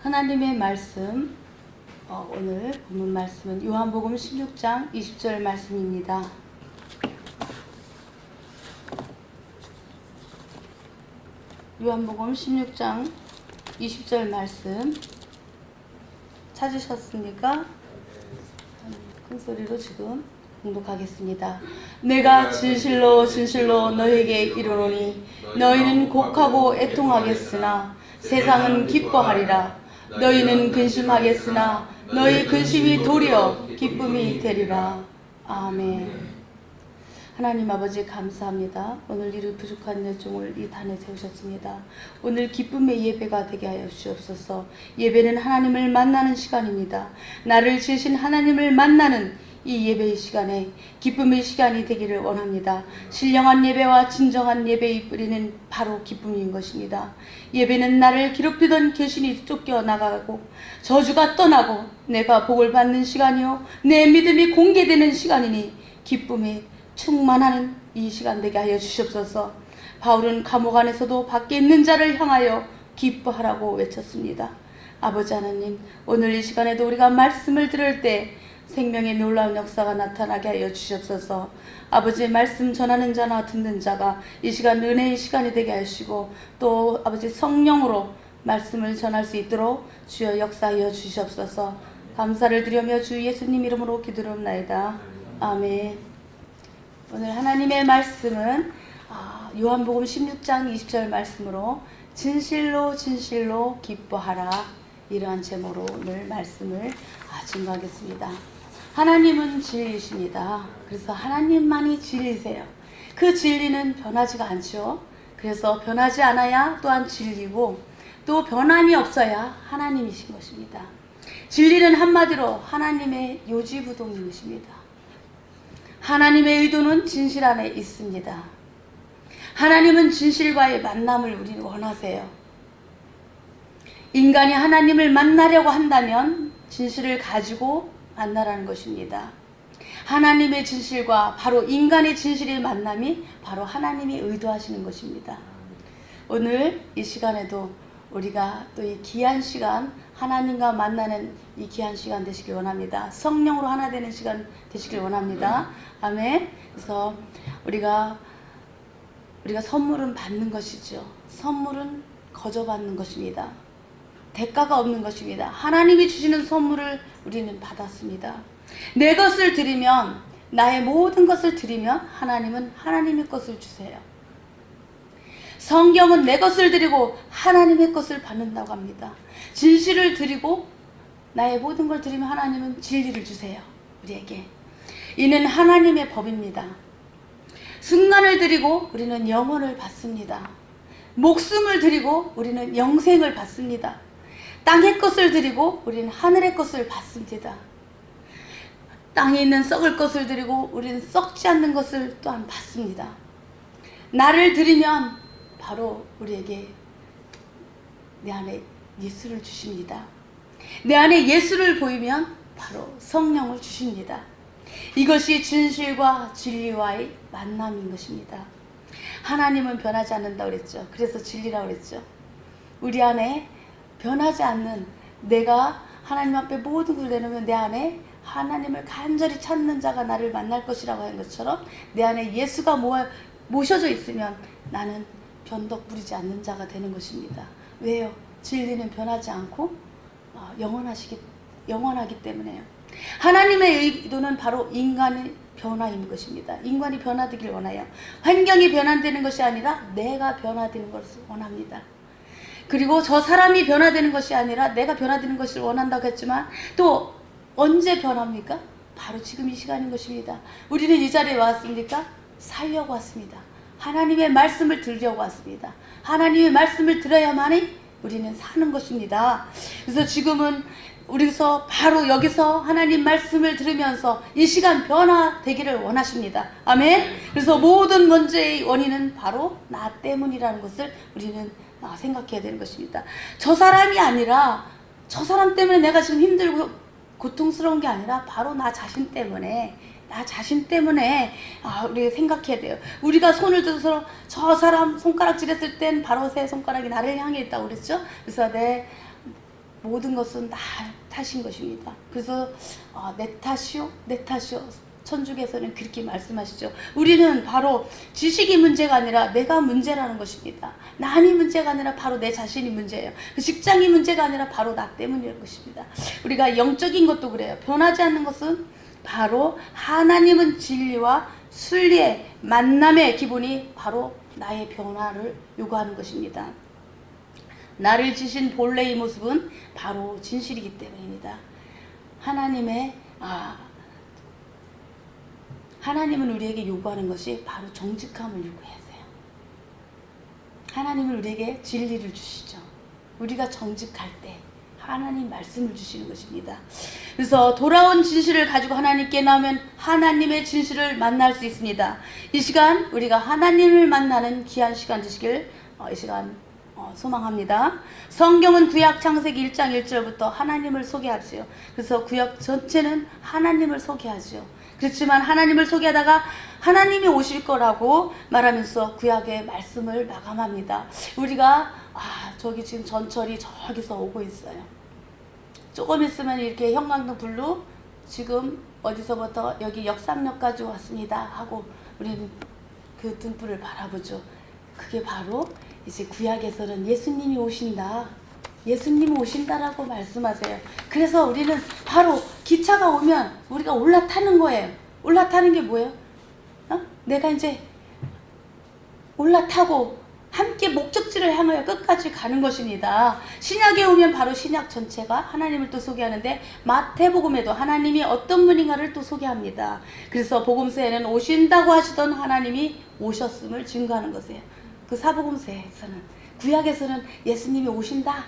하나님의 말씀, 오늘 본문 말씀은 요한복음 16장 20절 말씀입니다. 요한복음 16장 20절 말씀 찾으셨습니까? 큰 소리로 지금 공독하겠습니다. 내가 진실로 진실로 너희에게 이르노니 너희는 곡하고 애통하겠으나 세상은 기뻐하리라. 너희는 근심하겠으나 너희 근심이 도리어 기쁨이 되리라. 아멘. 하나님 아버지 감사합니다. 오늘 이를 부족한 여종을 이 단에 세우셨습니다. 오늘 기쁨의 예배가 되게 하여 주옵소서. 예배는 하나님을 만나는 시간입니다. 나를 지으신 하나님을 만나는 이 예배의 시간에 기쁨의 시간이 되기를 원합니다. 신령한 예배와 진정한 예배의 뿌리는 바로 기쁨인 것입니다. 예배는 나를 괴롭히던 귀신이 쫓겨나가고 저주가 떠나고 내가 복을 받는 시간이요 내 믿음이 공개되는 시간이니 기쁨에 충만하는 이 시간 되게 하여 주시옵소서. 바울은 감옥 안에서도 밖에 있는 자를 향하여 기뻐하라고 외쳤습니다. 아버지 하나님, 오늘 이 시간에도 우리가 말씀을 들을 때 생명의 놀라운 역사가 나타나게 하여 주시옵소서. 아버지의 말씀 전하는 자나 듣는 자가 이 시간 은혜의 시간이 되게 하시고 또 아버지 성령으로 말씀을 전할 수 있도록 주여 역사하여 주시옵소서. 감사를 드리며 주 예수님 이름으로 기도합나이다. 아멘. 오늘 하나님의 말씀은 요한복음 16장 20절 말씀으로 진실로 진실로 기뻐하라, 이러한 제목으로 오늘 말씀을 증거하겠습니다. 하나님은 진리이십니다. 그래서 하나님만이 진리세요. 그 진리는 변하지가 않죠. 그래서 변하지 않아야 또한 진리고 또 변함이 없어야 하나님이신 것입니다. 진리는 한마디로 하나님의 요지부동인 것입니다. 하나님의 의도는 진실 안에 있습니다. 하나님은 진실과의 만남을 우리는 원하세요. 인간이 하나님을 만나려고 한다면 진실을 가지고 만나라는 것입니다. 하나님의 진실과 바로 인간의 진실의 만남이 바로 하나님이 의도하시는 것입니다. 오늘 이 시간에도 우리가 또 이 귀한 시간, 하나님과 만나는 이 귀한 시간 되시길 원합니다. 성령으로 하나 되는 시간 되시길 원합니다. 아멘. 그래서 우리가 선물은 받는 것이죠. 선물은 거저 받는 것입니다. 대가가 없는 것입니다. 하나님이 주시는 선물을 우리는 받았습니다. 내 것을 드리면, 나의 모든 것을 드리면 하나님은 하나님의 것을 주세요. 성경은 내 것을 드리고 하나님의 것을 받는다고 합니다. 진실을 드리고 나의 모든 걸 드리면 하나님은 진리를 주세요. 우리에게. 이는 하나님의 법입니다. 순간을 드리고 우리는 영혼을 받습니다. 목숨을 드리고 우리는 영생을 받습니다. 땅의 것을 드리고 우리는 하늘의 것을 받습니다. 땅에 있는 썩을 것을 드리고 우리는 썩지 않는 것을 또한 받습니다. 나를 드리면 바로 우리에게 내 안에 예수를 주십니다. 내 안에 예수를 보이면 바로 성령을 주십니다. 이것이 진실과 진리와의 만남인 것입니다. 하나님은 변하지 않는다고 그랬죠. 그래서 진리라고 그랬죠. 우리 안에 변하지 않는, 내가 하나님 앞에 모든 것을 내놓으면 내 안에 하나님을 간절히 찾는 자가 나를 만날 것이라고 한 것처럼 내 안에 예수가 모셔져 있으면 나는 변덕 부리지 않는 자가 되는 것입니다. 왜요? 진리는 변하지 않고 영원하기 때문에요. 하나님의 의도는 바로 인간의 변화인 것입니다. 인간이 변화되길 원해요. 환경이 변화되는 것이 아니라 내가 변화되는 것을 원합니다. 그리고 저 사람이 변화되는 것이 아니라 내가 변화되는 것을 원한다고 했지만 또 언제 변합니까? 바로 지금 이 시간인 것입니다. 우리는 이 자리에 왔습니까? 살려고 왔습니다. 하나님의 말씀을 들으려고 왔습니다. 하나님의 말씀을 들어야만이 우리는 사는 것입니다. 그래서 지금은 우리서 바로 여기서 하나님 말씀을 들으면서 이 시간 변화되기를 원하십니다. 아멘. 그래서 모든 문제의 원인은 바로 나 때문이라는 것을 우리는 생각해야 되는 것입니다. 저 사람이 아니라 저 사람 때문에 내가 지금 힘들고 고통스러운 게 아니라 바로 나 자신 때문에 우리 생각해야 돼요. 우리가 손을 들어서 저 사람 손가락질 했을 땐 바로 새 손가락이 나를 향해 있다고 그랬죠. 그래서 모든 것은 나 탓인 것입니다. 그래서 내 탓이요? 내 탓이요? 천주께서는 그렇게 말씀하시죠. 우리는 바로 지식이 문제가 아니라 내가 문제라는 것입니다. 남이 문제가 아니라 바로 내 자신이 문제예요. 그 직장이 문제가 아니라 바로 나 때문인 것입니다. 우리가 영적인 것도 그래요. 변하지 않는 것은 바로 하나님은 진리와 순리의 만남의 기본이 바로 나의 변화를 요구하는 것입니다. 나를 지신 본래의 모습은 바로 진실이기 때문입니다. 하나님은 우리에게 요구하는 것이 바로 정직함을 요구하세요. 하나님은 우리에게 진리를 주시죠. 우리가 정직할 때 하나님 말씀을 주시는 것입니다. 그래서 돌아온 진실을 가지고 하나님께 나오면 하나님의 진실을 만날 수 있습니다. 이 시간 우리가 하나님을 만나는 귀한 시간 되시길 이 시간 소망합니다. 성경은 구약 창세기 1장 1절부터 하나님을 소개하지요. 그래서 구약 전체는 하나님을 소개하죠. 그렇지만 하나님을 소개하다가 하나님이 오실 거라고 말하면서 구약의 말씀을 마감합니다. 우리가 저기 지금 전철이 저기서 오고 있어요. 조금 있으면 이렇게 형광등 불로 지금 어디서부터 여기 역삼역까지 왔습니다 하고 우리는 그 등불을 바라보죠. 그게 바로 이제 구약에서는 예수님이 오신다. 예수님이 오신다라고 말씀하세요. 그래서 우리는 바로 기차가 오면 우리가 올라타는 거예요. 올라타는 게 뭐예요? 내가 이제 올라타고 함께 목적지를 향하여 끝까지 가는 것입니다. 신약에 오면 바로 신약 전체가 하나님을 또 소개하는데 마태복음에도 하나님이 어떤 분인가를 또 소개합니다. 그래서 복음서에는 오신다고 하시던 하나님이 오셨음을 증거하는 것이에요. 그 사복음서에서는 구약에서는 예수님이 오신다.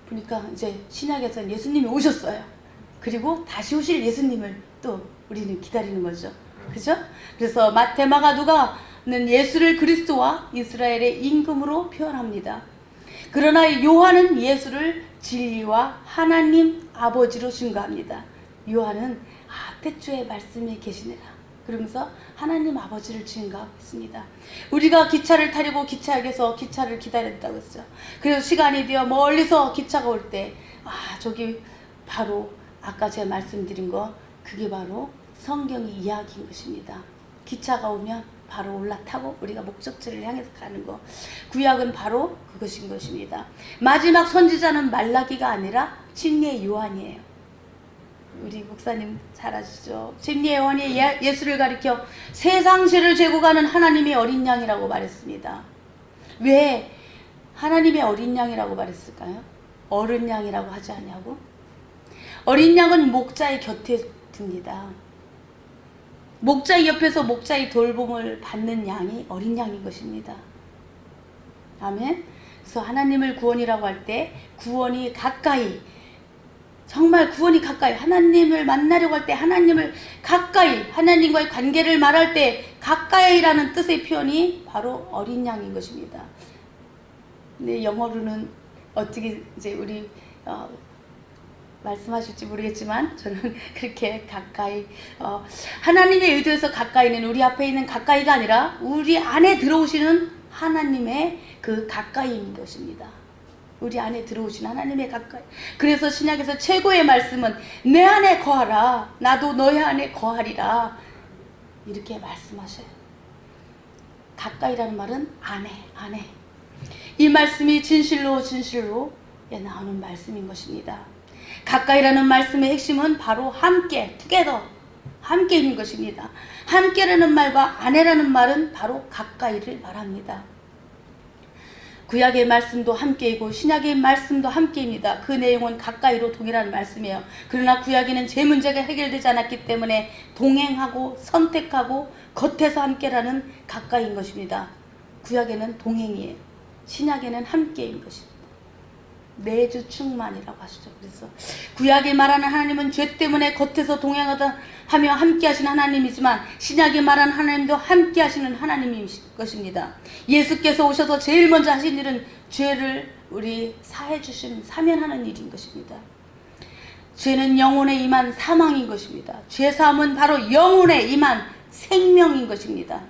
보니까 이제 신약에서는 예수님이 오셨어요. 그리고 다시 오실 예수님을 또 우리는 기다리는 거죠. 그죠? 그래서 마태, 마가, 누가는 예수를 그리스도와 이스라엘의 임금으로 표현합니다. 그러나 요한은 예수를 진리와 하나님 아버지로 증거합니다. 요한은 태초에 말씀이 계시니라 그러면서 하나님 아버지를 증거했습니다. 우리가 기차를 타려고 기차역에서 기차를 기다렸다고 했죠. 그래서 시간이 되어 멀리서 기차가 올 때 저기 바로 아까 제가 말씀드린 거 그게 바로 성경의 이야기인 것입니다. 기차가 오면 바로 올라타고 우리가 목적지를 향해서 가는 거. 구약은 바로 그것인 것입니다. 마지막 선지자는 말라기가 아니라 진리의 요한이에요. 우리 목사님 잘 아시죠? 진리의 요한이 예수를 가리켜 세상실을 재고 가는 하나님의 어린 양이라고 말했습니다. 왜 하나님의 어린 양이라고 말했을까요? 어른 양이라고 하지 않냐고? 어린 양은 목자의 곁에 둡니다. 목자 옆에서 목자의 돌봄을 받는 양이 어린 양인 것입니다. 아멘. 그래서 하나님을 구원이라고 할 때 구원이 가까이, 정말 구원이 가까이, 하나님을 만나려고 할 때 하나님을 가까이, 하나님과의 관계를 말할 때 가까이라는 뜻의 표현이 바로 어린 양인 것입니다. 근데 영어로는 어떻게 이제 우리 말씀하실지 모르겠지만 저는 그렇게 가까이 하나님의 의도에서 가까이는 우리 앞에 있는 가까이가 아니라 우리 안에 들어오시는 하나님의 그 가까이인 것입니다. 우리 안에 들어오신 하나님의 가까이. 그래서 신약에서 최고의 말씀은 내 안에 거하라 나도 너희 안에 거하리라 이렇게 말씀하셔요. 가까이라는 말은 안에 이 말씀이 진실로 나오는 말씀인 것입니다. 가까이라는 말씀의 핵심은 바로 함께, together, 함께 있는 것입니다. 함께라는 말과 안에라는 말은 바로 가까이를 말합니다. 구약의 말씀도 함께이고 신약의 말씀도 함께입니다. 그 내용은 가까이로 동일한 말씀이에요. 그러나 구약에는 제 문제가 해결되지 않았기 때문에 동행하고 선택하고 겉에서 함께라는 가까이인 것입니다. 구약에는 동행이에요. 신약에는 함께인 것입니다. 내주 충만이라고 하시죠. 그래서 구약이 말하는 하나님은 죄 때문에 겉에서 동행하다 하며 함께 하시는 하나님이지만 신약이 말하는 하나님도 함께 하시는 하나님인 것입니다. 예수께서 오셔서 제일 먼저 하신 일은 죄를 우리 사해 주시는 사면하는 일인 것입니다. 죄는 영혼에 임한 사망인 것입니다. 죄사함은 바로 영혼에 임한 생명인 것입니다.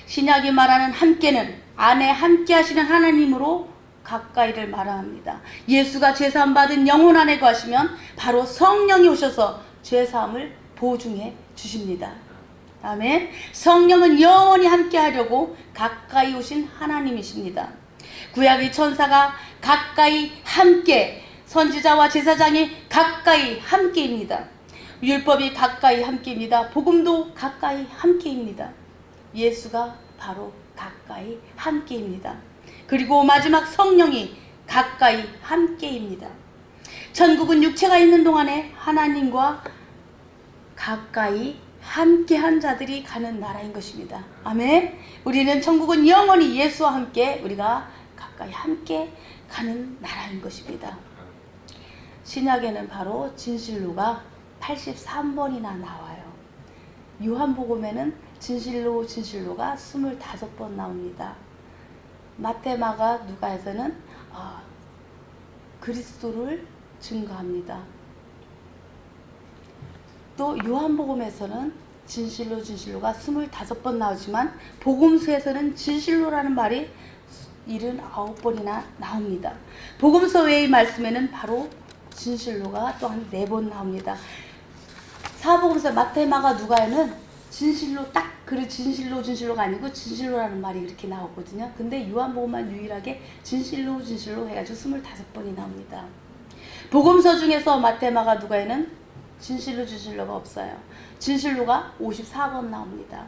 신약이 말하는 함께는 안에 함께 하시는 하나님으로 가까이를 말합니다. 예수가 죄사함 받은 영혼 안에 거하시면 바로 성령이 오셔서 죄사함을 보증해 주십니다. 아멘. 성령은 영원히 함께 하려고 가까이 오신 하나님이십니다. 구약의 천사가 가까이 함께, 선지자와 제사장이 가까이 함께입니다. 율법이 가까이 함께입니다. 복음도 가까이 함께입니다. 예수가 바로 가까이 함께입니다. 그리고 마지막 성령이 가까이 함께입니다. 천국은 육체가 있는 동안에 하나님과 가까이 함께한 자들이 가는 나라인 것입니다. 아멘. 우리는 천국은 영원히 예수와 함께 우리가 가까이 함께 가는 나라인 것입니다. 신약에는 바로 진실로가 83번이나 나와요. 요한복음에는 진실로가 25번 나옵니다. 마태, 마가, 누가에서는 그리스도를 증거합니다. 또 요한복음에서는 진실로가 25번 나오지만 복음서에서는 진실로라는 말이 79번이나 나옵니다. 복음서 외의 말씀에는 바로 진실로가 또한 4번 나옵니다. 사복음서 마태, 마가, 누가에는 진실로 딱 그 진실로가 아니고 진실로라는 말이 이렇게 나오거든요. 근데 요한복음만 유일하게 진실로 해가지고 25번이 나옵니다. 복음서 중에서 마태, 마가, 누가에는 진실로가 없어요. 진실로가 54번 나옵니다.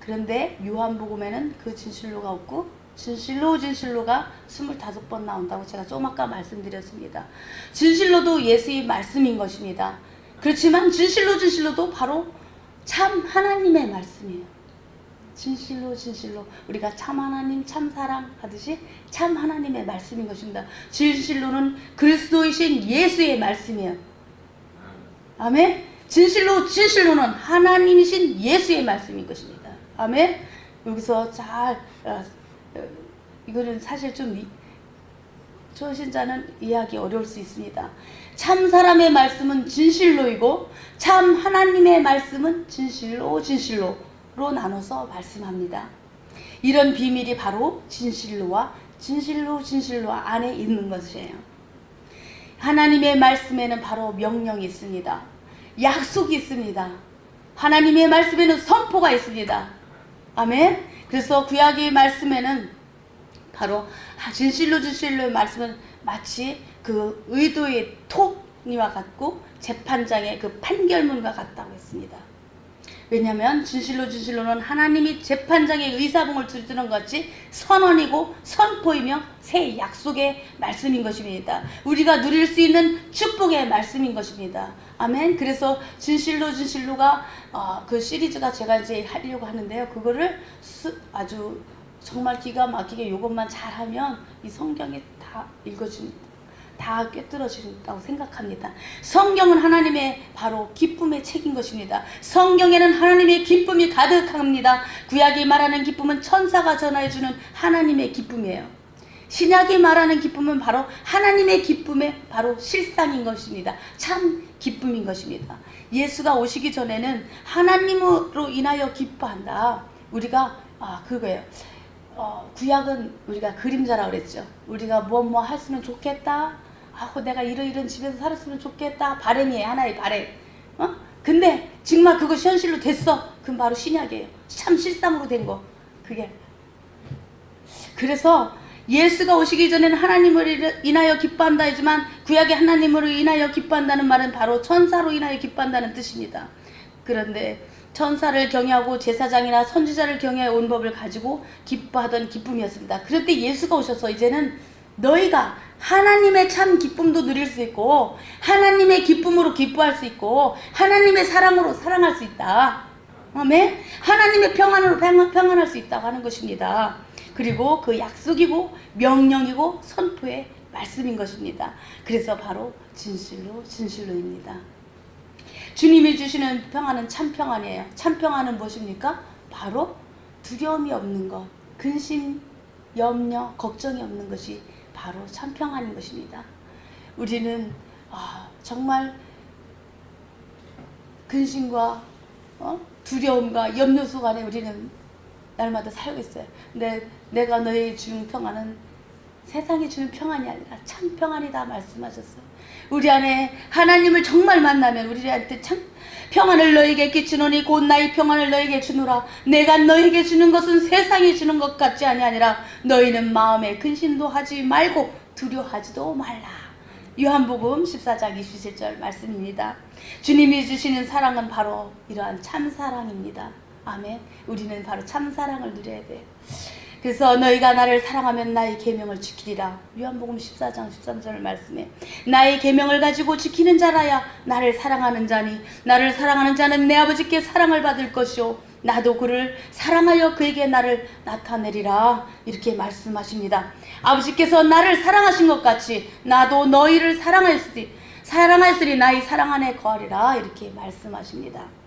그런데 요한복음에는 그 진실로가 없고 진실로가 25번 나온다고 제가 좀 아까 말씀드렸습니다. 진실로도 예수의 말씀인 것입니다. 그렇지만 진실로도 바로 참 하나님의 말씀이에요. 진실로 우리가 참 하나님, 참 사랑 하듯이 참 하나님의 말씀인 것입니다. 진실로는 그리스도이신 예수의 말씀이에요. 아멘. 진실로는 하나님이신 예수의 말씀인 것입니다. 아멘. 여기서 잘 이거는 사실 좀 초신자는 이해하기 어려울 수 있습니다. 참 사람의 말씀은 진실로이고 참 하나님의 말씀은 진실로로 나눠서 말씀합니다. 이런 비밀이 바로 진실로 안에 있는 것이에요. 하나님의 말씀에는 바로 명령이 있습니다. 약속이 있습니다. 하나님의 말씀에는 선포가 있습니다. 아멘. 그래서 구약의 말씀에는 바로 진실로의 말씀은 마치 그 의도의 톱니와 같고 재판장의 그 판결문과 같다고 했습니다. 왜냐하면 진실로는 하나님이 재판장의 의사봉을 두드는 것 같이 선언이고 선포이며 새 약속의 말씀인 것입니다. 우리가 누릴 수 있는 축복의 말씀인 것입니다. 아멘. 그래서 진실로가 그 시리즈가 제가 이제 하려고 하는데요. 그거를 아주 정말 기가 막히게 이것만 잘하면 이 성경이 다 읽어집니다. 다 꿰뚫어진다고 생각합니다. 성경은 하나님의 바로 기쁨의 책인 것입니다. 성경에는 하나님의 기쁨이 가득합니다. 구약이 말하는 기쁨은 천사가 전해주는 하나님의 기쁨이에요. 신약이 말하는 기쁨은 바로 하나님의 기쁨의 바로 실상인 것입니다. 참 기쁨인 것입니다. 예수가 오시기 전에는 하나님으로 인하여 기뻐한다. 우리가 그거예요. 구약은 우리가 그림자라고 그랬죠. 우리가 뭐 했으면 좋겠다. 내가 이런 집에서 살았으면 좋겠다. 바람이에요. 하나의 바람. 근데 정말 그것이 현실로 됐어. 그건 바로 신약이에요. 참 실상으로 된 거. 그게. 그래서 예수가 오시기 전에는 하나님을 인하여 기뻐한다 하지만 구약의 하나님으로 인하여 기뻐한다는 말은 바로 천사로 인하여 기뻐한다는 뜻입니다. 그런데 천사를 경외하고 제사장이나 선지자를 경외하여 온 법을 가지고 기뻐하던 기쁨이었습니다. 그런데 예수가 오셔서 이제는 너희가 하나님의 참 기쁨도 누릴 수 있고 하나님의 기쁨으로 기뻐할 수 있고 하나님의 사랑으로 사랑할 수 있다. 아멘. 하나님의 평안으로 평안할 수 있다고 하는 것입니다. 그리고 그 약속이고 명령이고 선포의 말씀인 것입니다. 그래서 바로 진실로입니다. 주님이 주시는 평안은 참 평안이에요. 참 평안은 무엇입니까? 바로 두려움이 없는 것, 근심, 염려, 걱정이 없는 것이 바로 참 평안인 것입니다. 우리는 정말 근심과 두려움과 염려 속안에 우리는 날마다 살고 있어요. 근데 내가 너희 준 평안은 세상이 주는 평안이 아니라 참 평안이다 말씀하셨어요. 우리 안에 하나님을 정말 만나면 우리한테 참 평안을 너에게 끼치노니 곧 나의 평안을 너에게 주노라. 내가 너에게 주는 것은 세상이 주는 것 같지 아니라 너희는 마음에 근심도 하지 말고 두려워하지도 말라. 요한복음 14장 27절 말씀입니다. 주님이 주시는 사랑은 바로 이러한 참사랑입니다. 아멘. 우리는 바로 참사랑을 누려야 돼요. 그래서 너희가 나를 사랑하면 나의 계명을 지키리라. 요한복음 14장 13절 말씀에 나의 계명을 가지고 지키는 자라야 나를 사랑하는 자니 나를 사랑하는 자는 내 아버지께 사랑을 받을 것이요 나도 그를 사랑하여 그에게 나를 나타내리라. 이렇게 말씀하십니다. 아버지께서 나를 사랑하신 것 같이 나도 너희를 사랑하였으니 나의 사랑 안에 거하리라. 이렇게 말씀하십니다.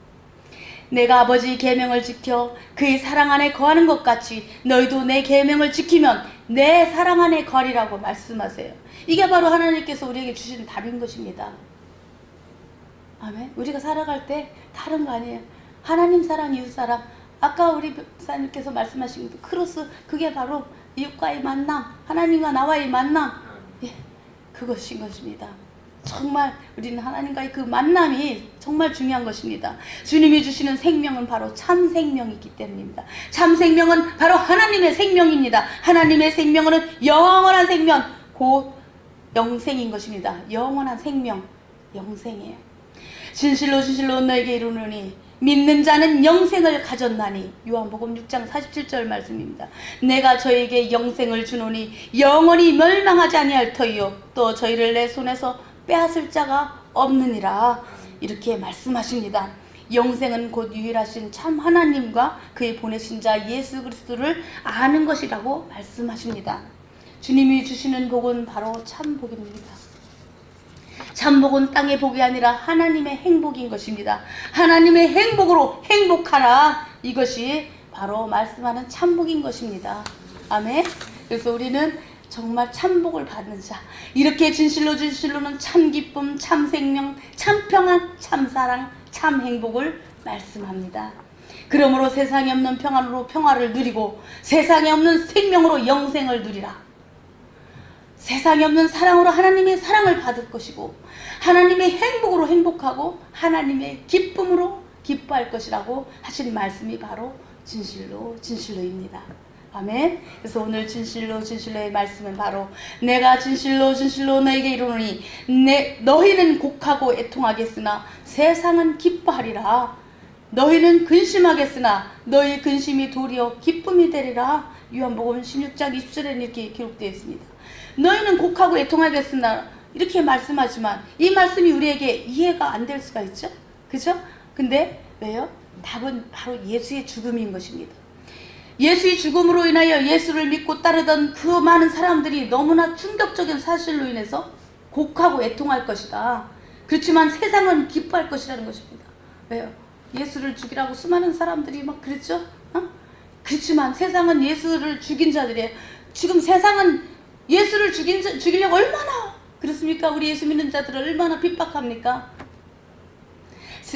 내가 아버지 계명을 지켜 그의 사랑 안에 거하는 것 같이 너희도 내 계명을 지키면 내 사랑 안에 거하리라고 말씀하세요. 이게 바로 하나님께서 우리에게 주신 답인 것입니다. 아멘. 우리가 살아갈 때 다른 거 아니에요. 하나님 사랑, 이웃 사랑. 아까 우리 목사님께서 말씀하신 크로스, 그게 바로 이웃과의 만남, 하나님과 나와의 만남, 그것인 것입니다. 정말 우리는 하나님과의 그 만남이 정말 중요한 것입니다. 주님이 주시는 생명은 바로 참 생명이기 때문입니다. 참 생명은 바로 하나님의 생명입니다. 하나님의 생명은 영원한 생명, 곧 영생인 것입니다. 영원한 생명, 영생이에요. 진실로 진실로 너에게 이르노니 믿는 자는 영생을 가졌나니. 요한복음 6장 47절 말씀입니다. 내가 저에게 영생을 주노니 영원히 멸망하지 아니할 터이요 또 저희를 내 손에서 빼앗을 자가 없느니라. 이렇게 말씀하십니다. 영생은 곧 유일하신 참 하나님과 그의 보내신 자 예수 그리스도를 아는 것이라고 말씀하십니다. 주님이 주시는 복은 바로 참 복입니다. 참 복은 땅의 복이 아니라 하나님의 행복인 것입니다. 하나님의 행복으로 행복하라. 이것이 바로 말씀하는 참 복인 것입니다. 아멘. 그래서 우리는 정말 참복을 받는 자, 이렇게 진실로 진실로는 참 기쁨, 참 생명, 참 평안, 참 사랑, 참 행복을 말씀합니다. 그러므로 세상에 없는 평안으로 평화를 누리고 세상에 없는 생명으로 영생을 누리라. 세상에 없는 사랑으로 하나님의 사랑을 받을 것이고 하나님의 행복으로 행복하고 하나님의 기쁨으로 기뻐할 것이라고 하신 말씀이 바로 진실로 진실로입니다. 아멘. 그래서 오늘 진실로 진실로의 말씀은 바로 내가 진실로 진실로 너에게 이르노니 너희는 곡하고 애통하겠으나 세상은 기뻐하리라. 너희는 근심하겠으나 너희 근심이 도리어 기쁨이 되리라. 요한복음 16장 20절에는 이렇게 기록되어 있습니다. 너희는 곡하고 애통하겠으나 이렇게 말씀하지만 이 말씀이 우리에게 이해가 안 될 수가 있죠. 그죠? 근데 왜요? 답은 바로 예수의 죽음인 것입니다. 예수의 죽음으로 인하여 예수를 믿고 따르던 그 많은 사람들이 너무나 충격적인 사실로 인해서 곡하고 애통할 것이다. 그렇지만 세상은 기뻐할 것이라는 것입니다. 왜요? 예수를 죽이라고 수많은 사람들이 막 그랬죠? 그렇지만 세상은 예수를 죽인 자들이에요. 지금 세상은 예수를 죽이려고 얼마나 그렇습니까? 우리 예수 믿는 자들을 얼마나 핍박합니까?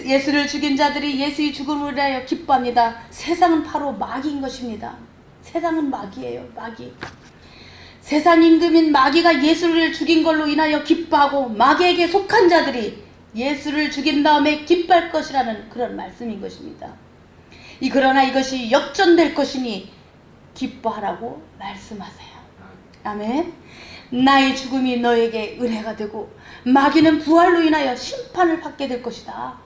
예수를 죽인 자들이 예수의 죽음을 위하여 기뻐합니다. 세상은 바로 마귀인 것입니다. 세상은 마귀예요. 마귀. 세상 임금인 마귀가 예수를 죽인 걸로 인하여 기뻐하고 마귀에게 속한 자들이 예수를 죽인 다음에 기뻐할 것이라는 그런 말씀인 것입니다. 그러나 이것이 역전될 것이니 기뻐하라고 말씀하세요. 아멘. 나의 죽음이 너에게 은혜가 되고 마귀는 부활로 인하여 심판을 받게 될 것이다.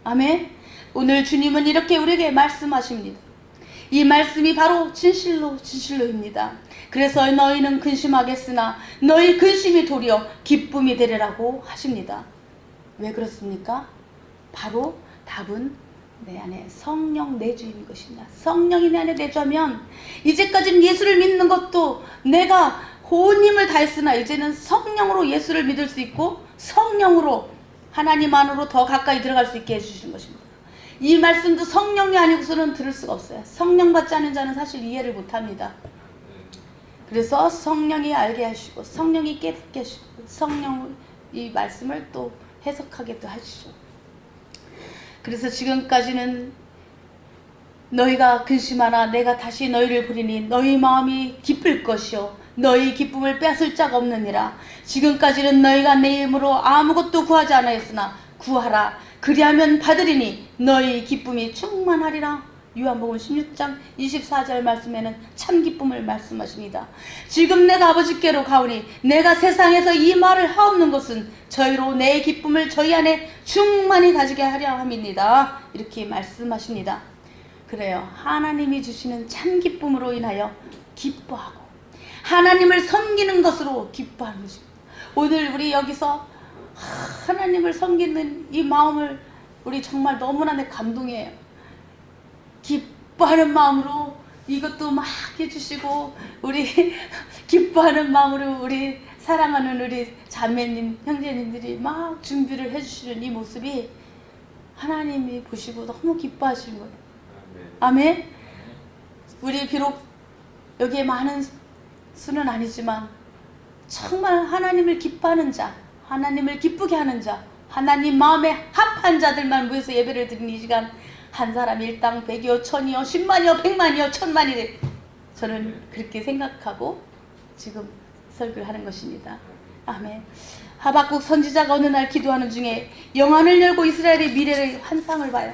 아멘. 오늘 주님은 이렇게 우리에게 말씀하십니다. 이 말씀이 바로 진실로 진실로입니다. 그래서 너희는 근심하겠으나 너희 근심이 도리어 기쁨이 되리라고 하십니다. 왜 그렇습니까? 바로 답은 내 안에 성령 내주인 것입니다. 성령이 내 안에 내주하면 이제까지는 예수를 믿는 것도 내가 온 힘을 다했으나 이제는 성령으로 예수를 믿을 수 있고 성령으로 하나님 안으로 더 가까이 들어갈 수 있게 해주시는 것입니다. 이 말씀도 성령이 아니고서는 들을 수가 없어요. 성령 받지 않은 자는 사실 이해를 못합니다. 그래서 성령이 알게 하시고 성령이 깨닫게 하시고 성령 이 말씀을 또 해석하게 또 하시죠. 그래서 지금까지는 너희가 근심하나 내가 다시 너희를 부리니 너희 마음이 기쁠 것이요 너희 기쁨을 뺏을 자가 없느니라. 지금까지는 너희가 내 이름으로 아무것도 구하지 않았으나 구하라 그리하면 받으리니 너희 기쁨이 충만하리라. 요한복음 16장 24절 말씀에는 참 기쁨을 말씀하십니다. 지금 내가 아버지께로 가오니 내가 세상에서 이 말을 하옵는 것은 저희로 내 기쁨을 저희 안에 충만히 가지게 하려 함입니다. 이렇게 말씀하십니다. 그래요. 하나님이 주시는 참 기쁨으로 인하여 기뻐하고 하나님을 섬기는 것으로 기뻐하는 것입니다. 오늘 우리 여기서 하나님을 섬기는 이 마음을 우리 정말 너무나 감동해요. 기뻐하는 마음으로 이것도 막 해주시고 우리 기뻐하는 마음으로 우리 사랑하는 우리 자매님 형제님들이 막 준비를 해주시는 이 모습이 하나님이 보시고 너무 기뻐하시는 거예요. 아멘. 우리 비록 여기에 많은 수는 아니지만 정말 하나님을 기뻐하는 자, 하나님을 기쁘게 하는 자, 하나님 마음에 합한 자들만 모여서 예배를 드리는 이 시간 한 사람 일당 100이요 1000이요 10만이요 100만이요 1000만이래. 저는 그렇게 생각하고 지금 설교를 하는 것입니다. 아멘. 하박국 선지자가 어느 날 기도하는 중에 영안을 열고 이스라엘의 미래를 환상을 봐요.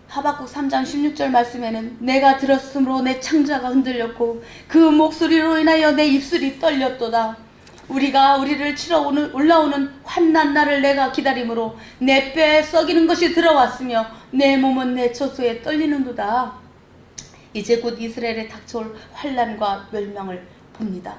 하박국 3장 16절 말씀에는 내가 들었으므로 내 창자가 흔들렸고 그 목소리로 인하여 내 입술이 떨렸도다. 우리가 우리를 치러 올라오는 환난 날을 내가 기다림으로 내 뼈에 썩이는 것이 들어왔으며 내 몸은 내 처소에 떨리는도다. 이제 곧 이스라엘에 닥쳐올 환난과 멸망을 봅니다.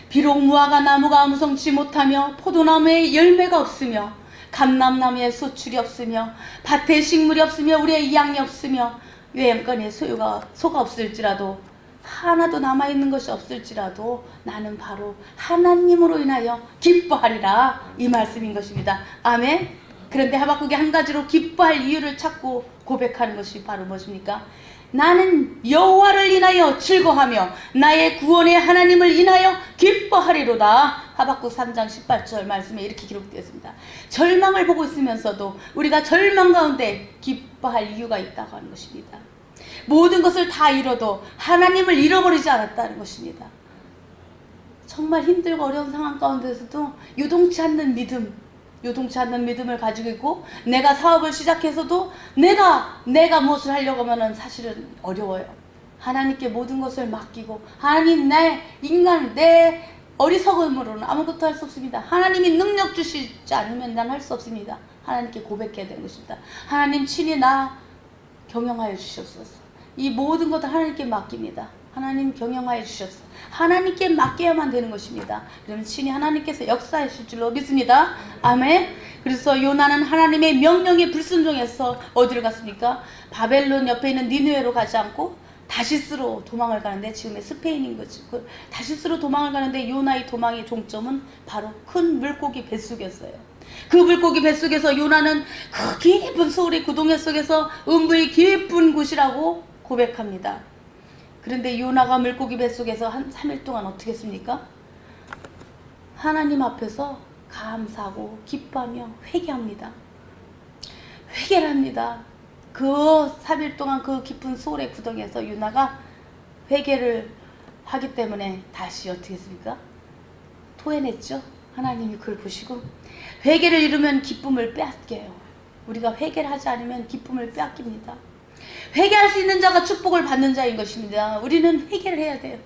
비록 무화과 나무가 무성치 못하며 포도나무에 열매가 없으며 감람나무에 소출이 없으며 밭에 식물이 없으며 우리의 양이 없으며 외양간에 소가 없을지라도 하나도 남아있는 것이 없을지라도 나는 바로 하나님으로 인하여 기뻐하리라. 이 말씀인 것입니다. 아멘. 그런데 하박국이 한 가지로 기뻐할 이유를 찾고 고백하는 것이 바로 무엇입니까? 나는 여호와를 인하여 즐거하며 나의 구원의 하나님을 인하여 기뻐하리로다. 하박국 3장 18절 말씀에 이렇게 기록되었습니다. 절망을 보고 있으면서도 우리가 절망 가운데 기뻐할 이유가 있다고 하는 것입니다. 모든 것을 다 잃어도 하나님을 잃어버리지 않았다는 것입니다. 정말 힘들고 어려운 상황 가운데서도 요동치 않는 믿음을 가지고 있고 내가 사업을 시작해서도 내가 무엇을 하려고 하면 사실은 어려워요. 하나님께 모든 것을 맡기고 하나님 내 어리석음으로는 아무것도 할 수 없습니다. 하나님이 능력 주시지 않으면 난 할 수 없습니다. 하나님께 고백해야 되는 것입니다. 하나님 친히 나 경영하여 주시옵소서. 이 모든 것을 하나님께 맡깁니다. 하나님 경영하여 주셨어. 하나님께 맡겨야만 되는 것입니다. 그러면 친히 하나님께서 역사하실 줄로 믿습니다. 아멘. 그래서 요나는 하나님의 명령에 불순종해서 어디로 갔습니까? 바벨론 옆에 있는 니느웨로 가지 않고 다시스로 도망을 가는데, 지금의 스페인인 거죠. 다시스로 도망을 가는데 요나의 도망의 종점은 바로 큰 물고기 뱃속이었어요. 그 물고기 뱃속에서 요나는 그 깊은 소울의 구덩이 속에서 음부의 깊은 곳이라고 고백합니다. 그런데 요나가 물고기 뱃속에서 한 3일 동안 어떻게 했습니까? 하나님 앞에서 감사하고 기뻐하며 회개합니다. 회개를 합니다. 그 3일 동안 그 깊은 소울의 구덩이에서 요나가 회개를 하기 때문에 다시 어떻게 했습니까? 토해냈죠. 하나님이 그걸 보시고 회개를 이루면 기쁨을 빼앗겨요. 우리가 회개를 하지 않으면 기쁨을 빼앗깁니다. 회개할 수 있는 자가 축복을 받는 자인 것입니다. 우리는 회개를 해야 돼요.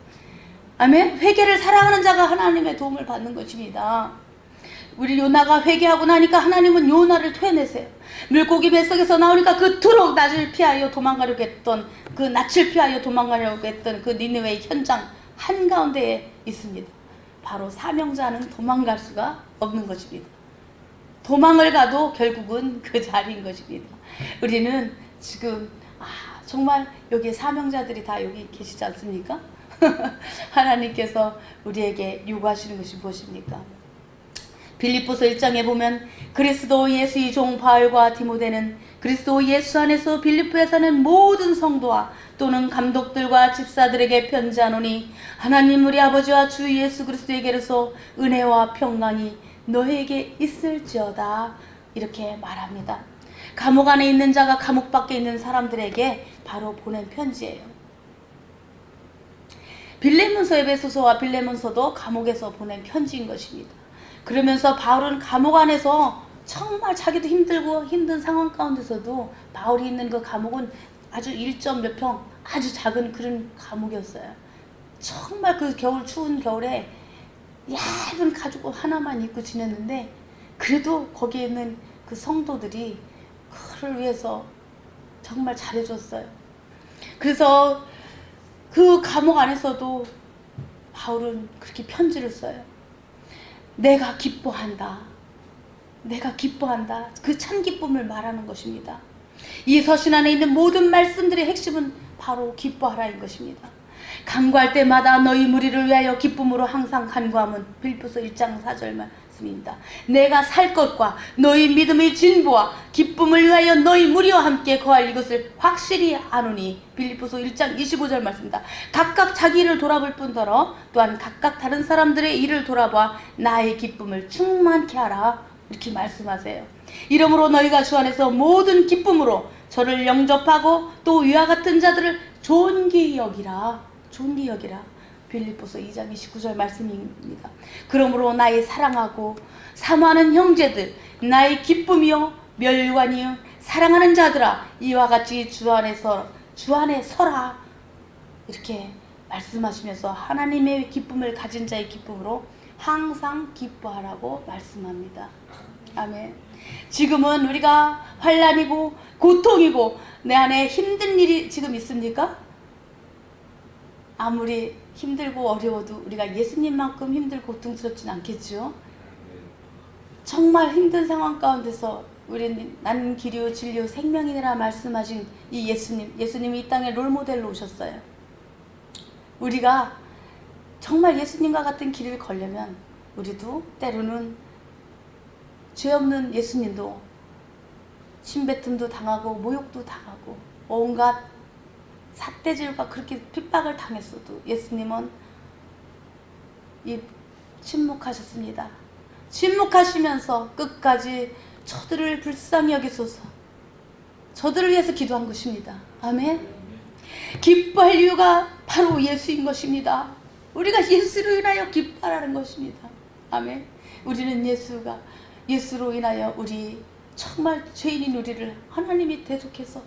아멘. 회개를 사랑하는 자가 하나님의 도움을 받는 것입니다. 우리 요나가 회개하고 나니까 하나님은 요나를 토해내세요. 물고기 뱃속에서 나오니까 그토록 낯을 피하여 도망가려고 했던 그 니느웨의 현장 한가운데에 있습니다. 바로 사명자는 도망갈 수가 없는 것입니다. 도망을 가도 결국은 그 자리인 것입니다. 우리는 지금 정말 여기 사명자들이 다 여기 계시지 않습니까? 하나님께서 우리에게 요구하시는 것이 무엇입니까? 빌립보서 1장에 보면 그리스도 예수의 종 바울과 디모데는 그리스도 예수 안에서 빌립보에 사는 모든 성도와 또는 감독들과 집사들에게 편지하노니 하나님 우리 아버지와 주 예수 그리스도에게로서 은혜와 평강이 너에게 있을지어다. 이렇게 말합니다. 감옥 안에 있는 자가 감옥 밖에 있는 사람들에게 바로 보낸 편지예요. 빌레몬서, 에베소서와 빌레몬서도 감옥에서 보낸 편지인 것입니다. 그러면서 바울은 감옥 안에서 정말 자기도 힘들고 힘든 상황 가운데서도 바울이 있는 그 감옥은 아주 1점 몇 평 아주 작은 그런 감옥이었어요. 정말 그 겨울 추운 겨울에 얇은 가죽옷 하나만 입고 지냈는데 그래도 거기에 있는 그 성도들이 그를 위해서 정말 잘해줬어요. 그래서 그 감옥 안에서도 바울은 그렇게 편지를 써요. 내가 기뻐한다. 내가 기뻐한다. 그 참 기쁨을 말하는 것입니다. 이 서신 안에 있는 모든 말씀들의 핵심은 바로 기뻐하라인 것입니다. 간구할 때마다 너희 무리를 위하여 기쁨으로 항상 간구함은 빌립보서 1장 4절 말씀입니다. 내가 살 것과 너희 믿음의 진보와 기쁨을 위하여 너희 무리와 함께 거할 이것을 확실히 아노니 빌립보서 1장 25절 말씀입니다. 각각 자기 일을 돌아볼 뿐더러 또한 각각 다른 사람들의 일을 돌아봐 나의 기쁨을 충만케 하라 이렇게 말씀하세요. 이러므로 너희가 주 안에서 모든 기쁨으로 저를 영접하고 또 위와 같은 자들을 존귀히 여기라. 존귀히 여기라. 빌립보서 2장 29절 말씀입니다. 그러므로 나의 사랑하고 사모하는 형제들, 나의 기쁨이요 멸관이요 사랑하는 자들아, 이와 같이 주 안에 서라. 이렇게 말씀하시면서 하나님의 기쁨을 가진 자의 기쁨으로 항상 기뻐하라고 말씀합니다. 아멘. 지금은 우리가 환난이고 고통이고 내 안에 힘든 일이 지금 있습니까? 아무리 힘들고 어려워도 우리가 예수님만큼 힘들고 고통스럽진 않겠죠? 정말 힘든 상황 가운데서 우리는 나는 길이요 진리요 생명이니라 말씀하신 이 예수님이 이 땅에 롤모델로 오셨어요. 우리가 정말 예수님과 같은 길을 걸려면 우리도 때로는 죄 없는 예수님도 침뱉음도 당하고 모욕도 당하고 온갖 삿대질과 그렇게 핍박을 당했어도 예수님은 침묵하셨습니다. 침묵하시면서 끝까지 저들을 불쌍히 여기소서, 저들을 위해서 기도한 것입니다. 아멘. 기뻐할 이유가 바로 예수인 것입니다. 우리가 예수로 인하여 기뻐하라는 것입니다. 아멘. 우리는 예수로 인하여 우리 정말 죄인인 우리를 하나님이 대속해서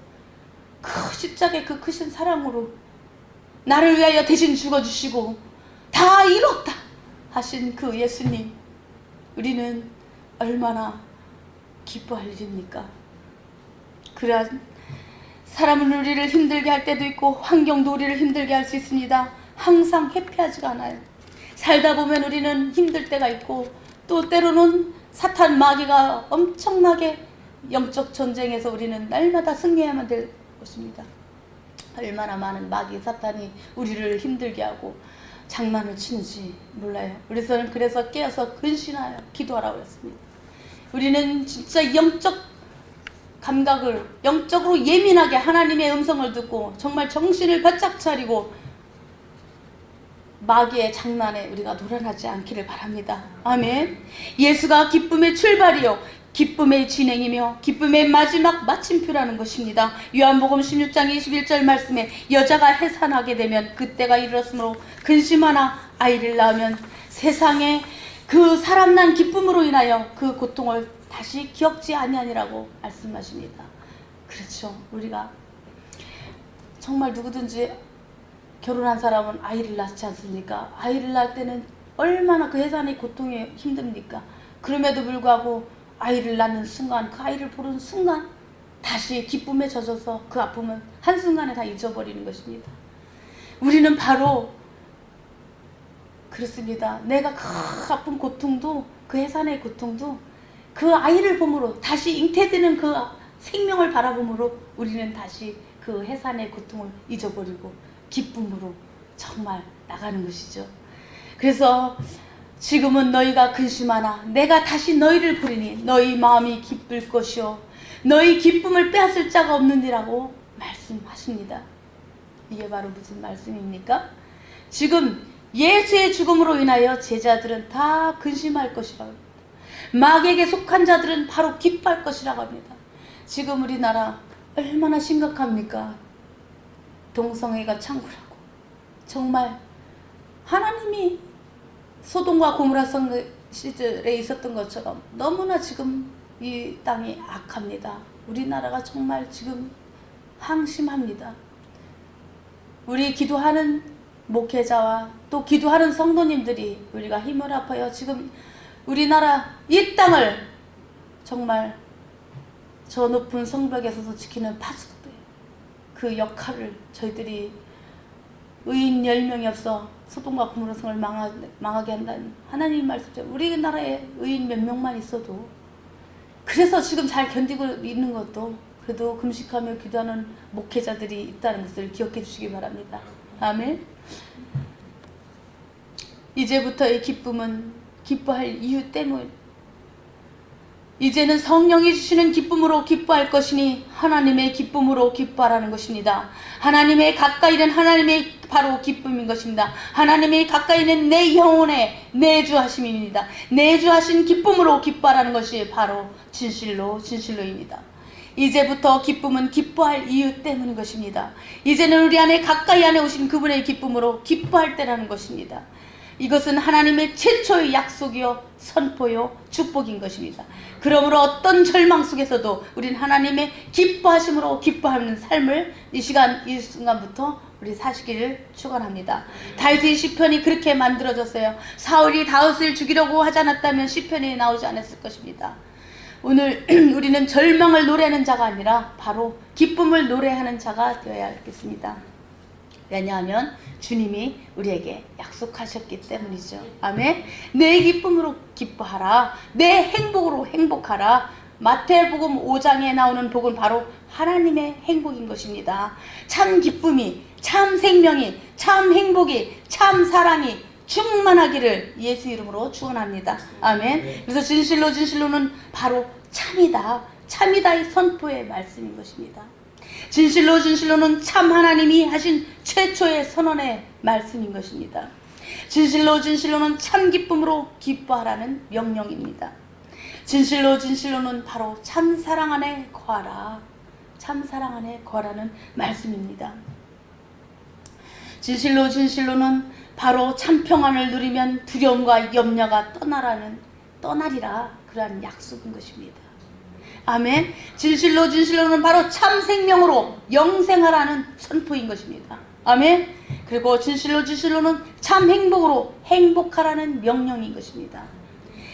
그 십자가의 그 크신 사랑으로 나를 위하여 대신 죽어주시고 다 이뤘다 하신 그 예수님, 우리는 얼마나 기뻐할 일입니까? 그러한 사람은 우리를 힘들게 할 때도 있고 환경도 우리를 힘들게 할 수 있습니다. 항상 해피하지가 않아요. 살다 보면 우리는 힘들 때가 있고 또 때로는 사탄 마귀가 엄청나게 영적 전쟁에서 우리는 날마다 승리해야만 될 것입니다. 얼마나 많은 마귀 사탄이 우리를 힘들게 하고 장난을 치는지 몰라요. 그래서 깨어서 근신하여 기도하라고 했습니다. 우리는 진짜 영적 감각을 영적으로 예민하게 하나님의 음성을 듣고 정말 정신을 바짝 차리고 마귀의 장난에 우리가 놀아나지 않기를 바랍니다. 아멘. 예수가 기쁨의 출발이요 기쁨의 진행이며 기쁨의 마지막 마침표라는 것입니다. 요한복음 16장 21절 말씀에 여자가 해산하게 되면 그때가 이르렀으므로 근심하나 아이를 낳으면 세상에 그 사람 난 기쁨으로 인하여 그 고통을 다시 기억지 아니하니라고 말씀하십니다. 그렇죠. 우리가 정말 누구든지 결혼한 사람은 아이를 낳지 않습니까? 아이를 낳을 때는 얼마나 그 해산의 고통이 힘듭니까? 그럼에도 불구하고 아이를 낳는 순간, 그 아이를 보는 순간 다시 기쁨에 젖어서 그 아픔은 한순간에 다 잊어버리는 것입니다. 우리는 바로 그렇습니다. 내가 그 아픈 고통도, 그 해산의 고통도 그 아이를 봄으로 다시 잉태되는 그 생명을 바라봄으로 우리는 다시 그 해산의 고통을 잊어버리고 기쁨으로 정말 나가는 것이죠. 그래서 지금은 너희가 근심하나 내가 다시 너희를 부리니 너희 마음이 기쁠 것이요 너희 기쁨을 빼앗을 자가 없느니라고 말씀하십니다. 이게 바로 무슨 말씀입니까? 지금 예수의 죽음으로 인하여 제자들은 다 근심할 것이라고 합니다. 마귀에게 속한 자들은 바로 기뻐할 것이라고 합니다. 지금 우리나라 얼마나 심각합니까? 동성애가 창궐하고 정말 하나님이 소돔과 고모라 시절에 있었던 것처럼 너무나 지금 이 땅이 악합니다. 우리나라가 정말 지금 항심합니다. 우리 기도하는 목회자와 또 기도하는 성도님들이 우리가 힘을 합하여 지금 우리나라 이 땅을 정말 저 높은 성벽에 서서 지키는 파수꾼들 그 역할을 저희들이 의인 10명이 없어 소돔과 고모라 성을 망하게 한다는 하나님 말씀처럼 우리나라에 의인 몇 명만 있어도 그래서 지금 잘 견디고 있는 것도 그래도 금식하며 기도하는 목회자들이 있다는 것을 기억해 주시기 바랍니다. 아멘. 이제부터 이 기쁨은 기뻐할 이유 때문 이제는 성령이 주시는 기쁨으로 기뻐할 것이니 하나님의 기쁨으로 기뻐하라는 것입니다. 하나님의 가까이는 하나님의 바로 기쁨인 것입니다. 하나님의 가까이는 내 영혼의 내주하심입니다. 내주하신 기쁨으로 기뻐하라는 것이 바로 진실로입니다. 이제부터 기쁨은 기뻐할 이유 때문인 것입니다. 이제는 우리 안에 가까이 안에 오신 그분의 기쁨으로 기뻐할 때라는 것입니다. 이것은 하나님의 최초의 약속이요 선포요 축복인 것입니다. 그러므로 어떤 절망 속에서도 우리는 하나님의 기뻐하심으로 기뻐하는 삶을 이 순간부터 우리 사시기를 축원합니다. 다윗의 시편이 그렇게 만들어졌어요. 사울이 다윗을 죽이려고 하지 않았다면 시편이 나오지 않았을 것입니다. 오늘 우리는 절망을 노래하는 자가 아니라 바로 기쁨을 노래하는 자가 되어야 하겠습니다. 왜냐하면 주님이 우리에게 약속하셨기 때문이죠. 아멘. 내 기쁨으로 기뻐하라. 내 행복으로 행복하라. 마태복음 5장에 나오는 복은 바로 하나님의 행복인 것입니다. 참 기쁨이, 참 생명이, 참 행복이, 참 사랑이 충만하기를 예수 이름으로 축원합니다. 아멘. 그래서 진실로는 바로 참이다. 참이다의 선포의 말씀인 것입니다. 진실로는 참 하나님이 하신 최초의 선언의 말씀인 것입니다. 진실로는 참 기쁨으로 기뻐하라는 명령입니다. 진실로는 바로 참 사랑 안에 거하라. 참 사랑 안에 거하라는 말씀입니다. 진실로는 바로 참 평안을 누리면 두려움과 염려가 떠나리라. 그러한 약속인 것입니다. 아멘. 진실로는 바로 참 생명으로 영생하라는 선포인 것입니다. 아멘. 그리고 진실로는 참 행복으로 행복하라는 명령인 것입니다.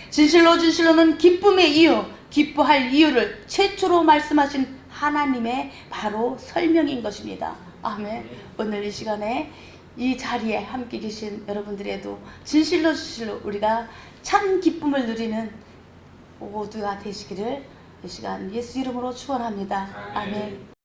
진실로는 기쁨의 이유, 기뻐할 이유를 최초로 말씀하신 하나님의 바로 설명인 것입니다. 아멘. 오늘 이 시간에 이 자리에 함께 계신 여러분들에도 진실로 우리가 참 기쁨을 누리는 모두가 되시기를 이 시간 예수 이름으로 축원합니다. 아멘.